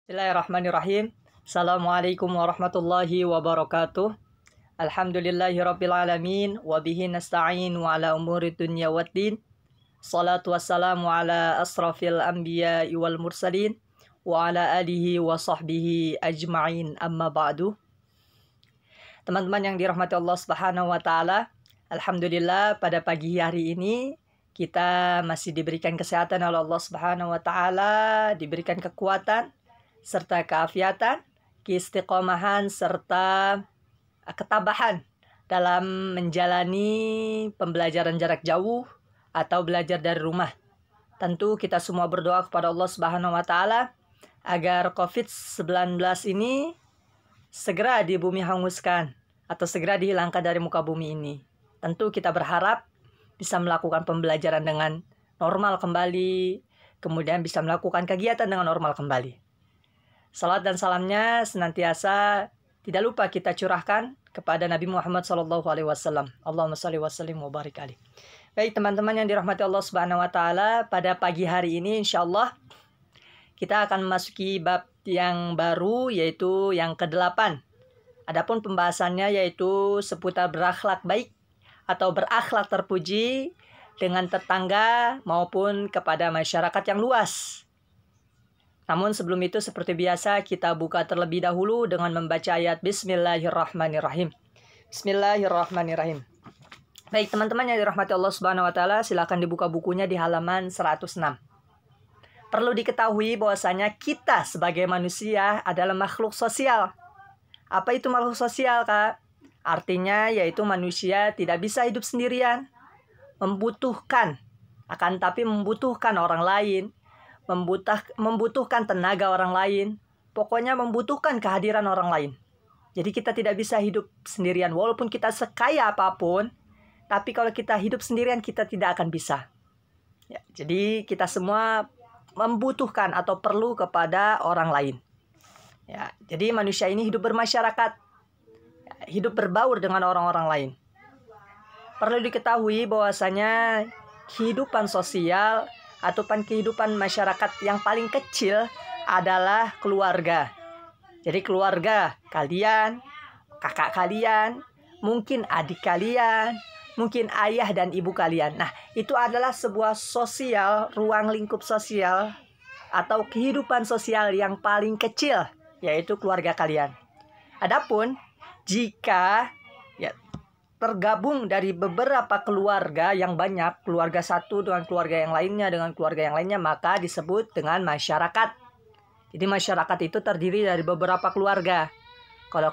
Bismillahirrahmanirrahim. Assalamualaikum warahmatullahi wabarakatuh. Alhamdulillahirabbil alamin wa bihi nasta'in wa ala umuri dunya waddin. Salatu wassalamu ala asrafil anbiya'i wal mursalin wa ala alihi wa sahbihi ajma'in, amma ba'du. Teman-teman yang dirahmati Allah Subhanahu wa taala, alhamdulillah pada pagi hari ini kita masih diberikan kesehatan oleh Allah Subhanahu wa taala, diberikan kekuatan serta keafiatan, keistiqomahan serta ketabahan dalam menjalani pembelajaran jarak jauh atau belajar dari rumah. Tentu kita semua berdoa kepada Allah Subhanahu wa taala agar COVID-19 ini segera di bumi hanguskan atau segera dihilangkan dari muka bumi ini. Tentu kita berharap bisa melakukan pembelajaran dengan normal kembali, kemudian bisa melakukan kegiatan dengan normal kembali. Salat dan salamnya senantiasa tidak lupa kita curahkan kepada Nabi Muhammad SAW. Allahumma shalli wa sallim wa barik alaihi. Baik teman-teman yang dirahmati Allah Subhanahu wa taala, pada pagi hari ini insyaallah kita akan memasuki bab yang baru, yaitu yang ke-8. Adapun pembahasannya yaitu seputar berakhlak baik atau berakhlak terpuji dengan tetangga maupun kepada masyarakat yang luas. Namun sebelum itu seperti biasa kita buka terlebih dahulu dengan membaca ayat Bismillahirrahmanirrahim. Bismillahirrahmanirrahim. Baik teman-teman yang dirahmati Allah Subhanahu wa taala, silakan dibuka bukunya di halaman 106. Perlu diketahui bahwasanya kita sebagai manusia adalah makhluk sosial. Apa itu makhluk sosial, Kak? Artinya yaitu manusia tidak bisa hidup sendirian. Membutuhkan, akan tapi membutuhkan orang lain. Membutuhkan tenaga orang lain, pokoknya membutuhkan kehadiran orang lain. Jadi kita tidak bisa hidup sendirian, walaupun kita sekaya apapun, tapi kalau kita hidup sendirian kita tidak akan bisa. Ya, jadi kita semua membutuhkan atau perlu kepada orang lain. Ya, jadi manusia ini hidup bermasyarakat, hidup berbaur dengan orang-orang lain. Perlu diketahui bahwasanya kehidupan sosial atau kehidupan masyarakat yang paling kecil adalah keluarga. Jadi keluarga kalian, kakak kalian, mungkin adik kalian, mungkin ayah dan ibu kalian. Nah, itu adalah sebuah sosial, ruang lingkup sosial atau kehidupan sosial yang paling kecil, yaitu keluarga kalian. Adapun jika tergabung dari beberapa keluarga yang banyak, keluarga satu dengan keluarga yang lainnya, maka disebut dengan masyarakat. Jadi masyarakat itu terdiri dari beberapa keluarga. Kalau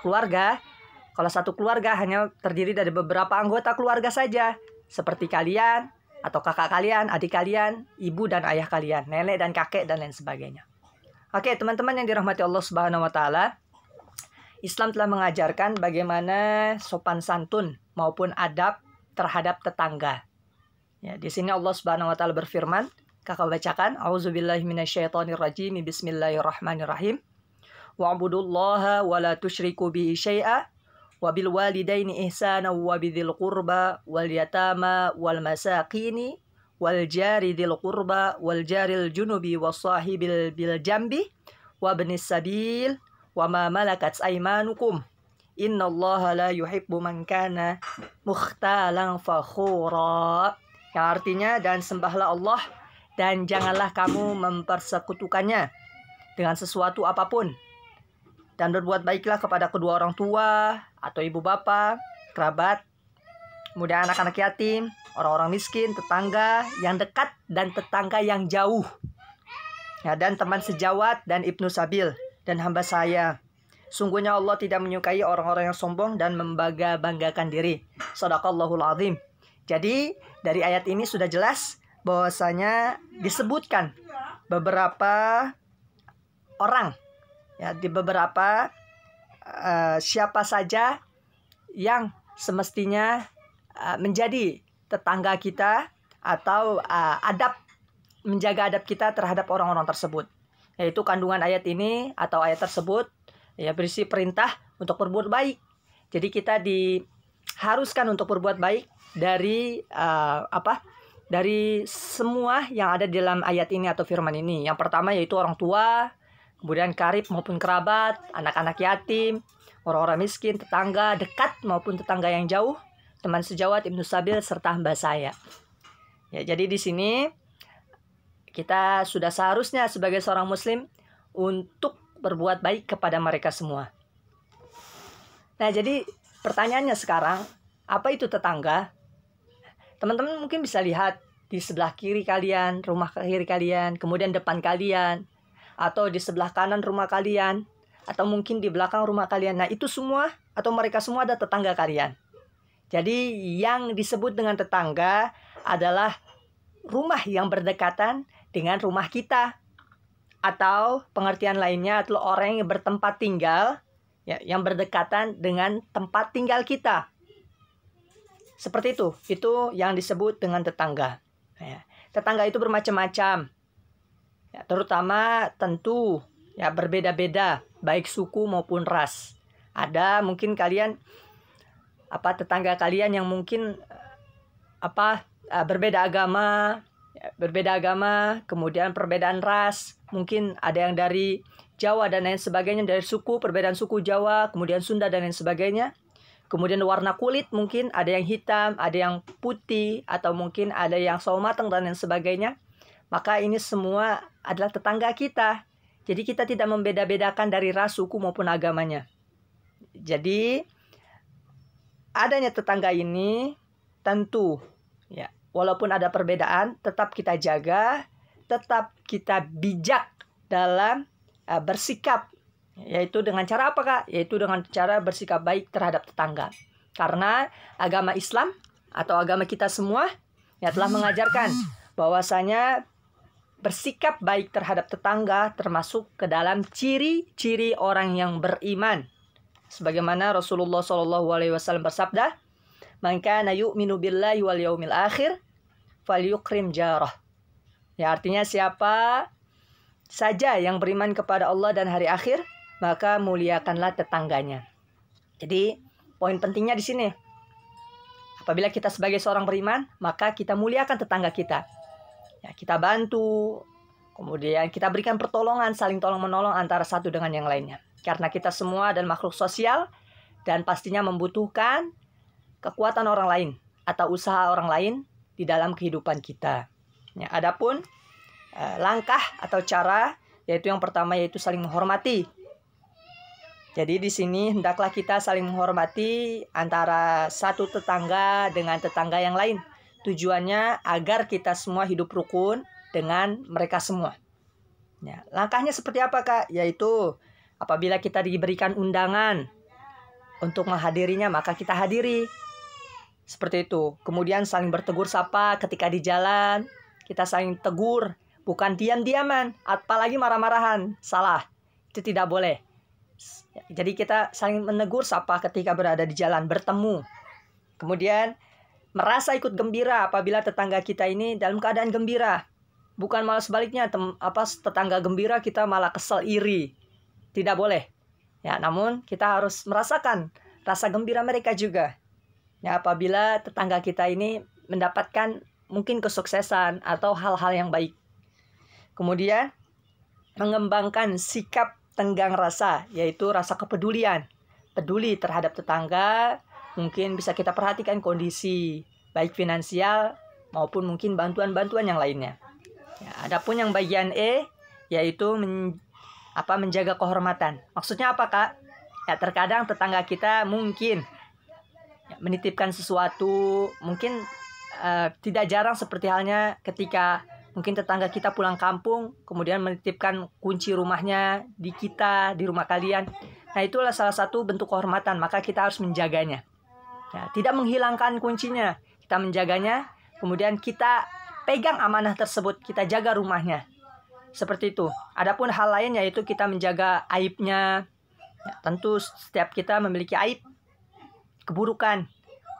satu keluarga hanya terdiri dari beberapa anggota keluarga saja, seperti kalian atau kakak kalian, adik kalian, ibu dan ayah kalian, nenek dan kakek dan lain sebagainya. Oke, teman-teman yang dirahmati Allah Subhanahu wa taala, Islam telah mengajarkan bagaimana sopan santun maupun adab terhadap tetangga. Ya, di sini Allah Subhanahu wa taala berfirman, Kakak bacakan, A'udzubillahi minasyaitonirrajim, Bismillahirrahmanirrahim. Wa'budullaha wa la tusyriku bihi syai'a wa bil walidaini ihsana wa bidzil qurba wal yatama wal masakini wal jari dzil qurba wal jaril junubi was sahibil bil jambi wa ibnis sabil wa ma malakat aymanukum innallaha la yuhibbu man kana mukhtalan fakhura. Yang artinya, dan sembahlah Allah dan janganlah kamu mempersekutukannya dengan sesuatu apapun, dan berbuat baiklah kepada kedua orang tua atau ibu bapa, kerabat, kemudian anak-anak yatim, orang-orang miskin, tetangga yang dekat dan tetangga yang jauh, ya, dan teman sejawat dan ibnu sabil dan hamba saya. Sungguhnya Allah tidak menyukai orang-orang yang sombong dan membangga-banggakan diri. Shadaqallahul azim. Jadi dari ayat ini sudah jelas bahwasanya disebutkan beberapa orang, ya, di beberapa siapa saja yang semestinya menjadi tetangga kita atau menjaga adab kita terhadap orang-orang tersebut. Yaitu kandungan ayat ini atau ayat tersebut ya berisi perintah untuk berbuat baik. Jadi kita diharuskan untuk berbuat baik dari dari semua yang ada di dalam ayat ini atau firman ini. Yang pertama yaitu orang tua, kemudian karib maupun kerabat, anak-anak yatim, orang-orang miskin, tetangga dekat maupun tetangga yang jauh, teman sejawat, ibnu sabil, serta hamba saya. Ya, jadi di sini kita sudah seharusnya sebagai seorang muslim untuk berbuat baik kepada mereka semua. Nah, jadi pertanyaannya sekarang, apa itu tetangga? Teman-teman mungkin bisa lihat di sebelah kiri kalian, rumah kiri kalian, kemudian depan kalian, atau di sebelah kanan rumah kalian, atau mungkin di belakang rumah kalian. Nah, itu semua atau mereka semua ada tetangga kalian. Jadi yang disebut dengan tetangga adalah rumah yang berdekatan dengan rumah kita. Atau pengertian lainnya adalah orang yang bertempat tinggal, ya, yang berdekatan dengan tempat tinggal kita. Seperti itu yang disebut dengan tetangga. Ya, tetangga itu bermacam-macam, ya, terutama tentu ya berbeda-beda, baik suku maupun ras. Ada mungkin kalian tetangga kalian yang mungkin berbeda agama, kemudian perbedaan ras, mungkin ada yang dari Jawa dan lain sebagainya, dari suku, perbedaan suku Jawa, kemudian Sunda dan lain sebagainya. Kemudian warna kulit, mungkin ada yang hitam, ada yang putih, atau mungkin ada yang sawo matang dan lain sebagainya. Maka ini semua adalah tetangga kita. Jadi kita tidak membeda-bedakan dari ras, suku maupun agamanya. Jadi adanya tetangga ini tentu ya, walaupun ada perbedaan, tetap kita jaga, tetap kita bijak dalam bersikap. Yaitu dengan cara apa, Kak? Yaitu dengan cara bersikap baik terhadap tetangga. Karena agama Islam atau agama kita semua ya telah mengajarkan bahwasanya bersikap baik terhadap tetangga termasuk ke dalam ciri-ciri orang yang beriman. Sebagaimana Rasulullah SAW bersabda, "Man kana yu'minu billahi wal yaumil akhir falyukrim jarah." Ya, artinya siapa saja yang beriman kepada Allah dan hari akhir, maka muliakanlah tetangganya. Jadi, poin pentingnya di sini. Apabila kita sebagai seorang beriman, maka kita muliakan tetangga kita. Ya, kita bantu, kemudian kita berikan pertolongan, saling tolong-menolong antara satu dengan yang lainnya. Karena kita semua adalah makhluk sosial dan pastinya membutuhkan kekuatan orang lain atau usaha orang lain di dalam kehidupan kita. Ya, adapun langkah atau cara, yaitu yang pertama yaitu saling menghormati. Jadi di sini hendaklah kita saling menghormati antara satu tetangga dengan tetangga yang lain. Tujuannya agar kita semua hidup rukun dengan mereka semua. Ya, langkahnya seperti apa, Kak? Yaitu apabila kita diberikan undangan untuk menghadirinya, maka kita hadiri. Seperti itu. Kemudian saling bertegur sapa ketika di jalan, kita saling tegur, bukan diam-diaman, apalagi marah-marahan. Salah. Itu tidak boleh. Jadi kita saling menegur sapa ketika berada di jalan, bertemu. Kemudian merasa ikut gembira apabila tetangga kita ini dalam keadaan gembira. Bukan malah sebaliknya, tetangga gembira kita malah kesel, iri. Tidak boleh. Ya, namun kita harus merasakan rasa gembira mereka juga. Ya, apabila tetangga kita ini mendapatkan mungkin kesuksesan atau hal-hal yang baik. Kemudian mengembangkan sikap tenggang rasa, yaitu rasa kepedulian. Peduli terhadap tetangga, mungkin bisa kita perhatikan kondisi, baik finansial maupun mungkin bantuan-bantuan yang lainnya. Ya, adapun yang bagian E, yaitu menjaga kehormatan. Maksudnya apa, Kak? Ya, terkadang tetangga kita mungkin menitipkan sesuatu, mungkin tidak jarang seperti halnya ketika mungkin tetangga kita pulang kampung, kemudian menitipkan kunci rumahnya di kita, di rumah kalian. Nah, itulah salah satu bentuk kehormatan, maka kita harus menjaganya. Ya, tidak menghilangkan kuncinya, kita menjaganya, kemudian kita pegang amanah tersebut, kita jaga rumahnya. Seperti itu. Adapun hal lain yaitu kita menjaga aibnya. Ya, tentu setiap kita memiliki aib, keburukan.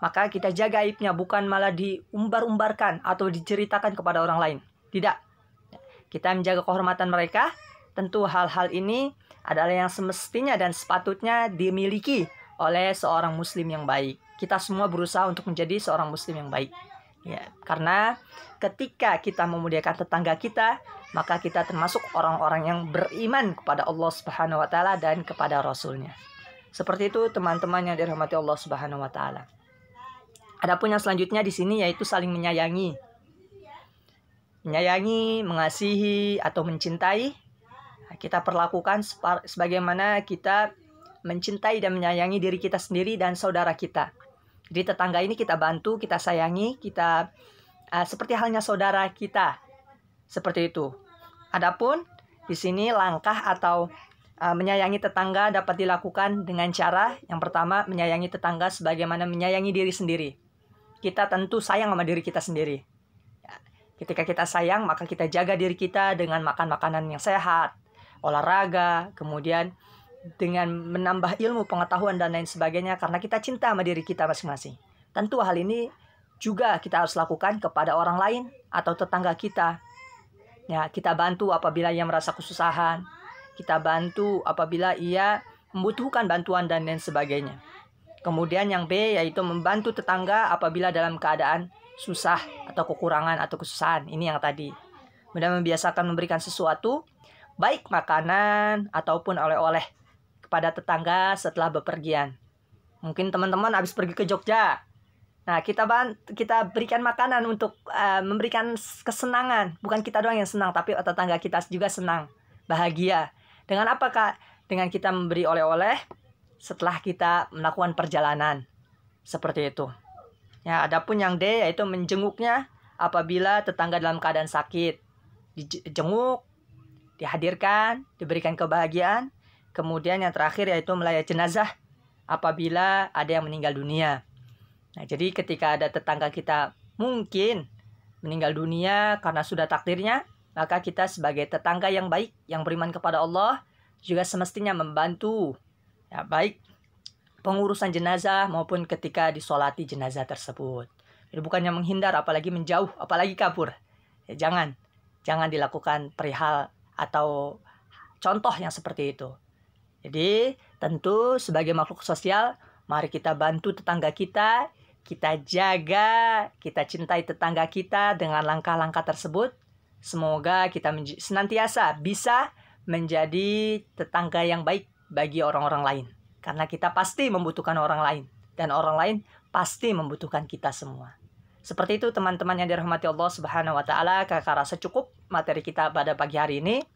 Maka kita jaga aibnya, bukan malah diumbar-umbarkan atau diceritakan kepada orang lain. Tidak. Kita menjaga kehormatan mereka. Tentu hal-hal ini adalah yang semestinya dan sepatutnya dimiliki oleh seorang muslim yang baik. Kita semua berusaha untuk menjadi seorang muslim yang baik. Ya, karena ketika kita memuliakan tetangga kita, maka kita termasuk orang-orang yang beriman kepada Allah Subhanahu wa taala dan kepada Rasul-Nya. Seperti itu teman-teman yang dirahmati Allah Subhanahu wa taala. Adapun yang selanjutnya di sini yaitu saling menyayangi. Menyayangi, mengasihi atau mencintai, kita perlakukan sebagaimana kita mencintai dan menyayangi diri kita sendiri dan saudara kita. Jadi tetangga ini kita bantu, kita sayangi, kita seperti halnya saudara kita. Seperti itu. Adapun di sini langkah atau menyayangi tetangga dapat dilakukan dengan cara yang pertama, menyayangi tetangga sebagaimana menyayangi diri sendiri. Kita tentu sayang sama diri kita sendiri. Ketika kita sayang, maka kita jaga diri kita dengan makan makanan yang sehat, olahraga, kemudian dengan menambah ilmu, pengetahuan, dan lain sebagainya, karena kita cinta sama diri kita masing-masing. Tentu hal ini juga kita harus lakukan kepada orang lain atau tetangga kita. Ya, kita bantu apabila ia merasa kesusahan, kita bantu apabila ia membutuhkan bantuan dan lain sebagainya. Kemudian yang B yaitu membantu tetangga apabila dalam keadaan susah atau kekurangan atau kesusahan. Ini yang tadi. Kemudian membiasakan memberikan sesuatu, baik makanan ataupun oleh-oleh kepada tetangga setelah bepergian. Mungkin teman-teman habis pergi ke Jogja. Nah, kita berikan makanan untuk memberikan kesenangan. Bukan kita doang yang senang, tapi tetangga kita juga senang, bahagia. Dengan apa, Kak? Dengan kita memberi oleh-oleh setelah kita melakukan perjalanan. Seperti itu. Ya, adapun yang D yaitu menjenguknya apabila tetangga dalam keadaan sakit. Dijenguk, dihadirkan, diberikan kebahagiaan. Kemudian yang terakhir yaitu melayat jenazah apabila ada yang meninggal dunia. Nah, jadi ketika ada tetangga kita mungkin meninggal dunia karena sudah takdirnya, maka kita sebagai tetangga yang baik, yang beriman kepada Allah, juga semestinya membantu, ya, baik pengurusan jenazah maupun ketika disolati jenazah tersebut. Jadi bukannya menghindar, apalagi menjauh, apalagi kabur. Ya, jangan dilakukan perihal atau contoh yang seperti itu. Jadi tentu sebagai makhluk sosial, mari kita bantu tetangga kita jaga, kita cintai tetangga kita dengan langkah-langkah tersebut. Semoga kita senantiasa bisa menjadi tetangga yang baik bagi orang-orang lain. Karena kita pasti membutuhkan orang lain. Dan orang lain pasti membutuhkan kita semua. Seperti itu teman-teman yang dirahmati Allah Subhanahu wa taala. Kakak rasa cukup materi kita pada pagi hari ini.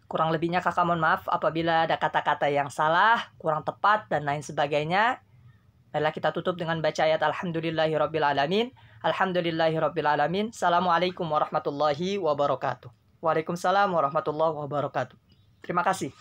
Kurang lebihnya kakak mohon maaf apabila ada kata-kata yang salah, kurang tepat, dan lain sebagainya. Baiklah, kita tutup dengan baca ayat Alhamdulillahirrabbilalamin. Alhamdulillahirrabbilalamin. Assalamualaikum warahmatullahi wabarakatuh. Waalaikumsalam warahmatullahi wabarakatuh. Terima kasih.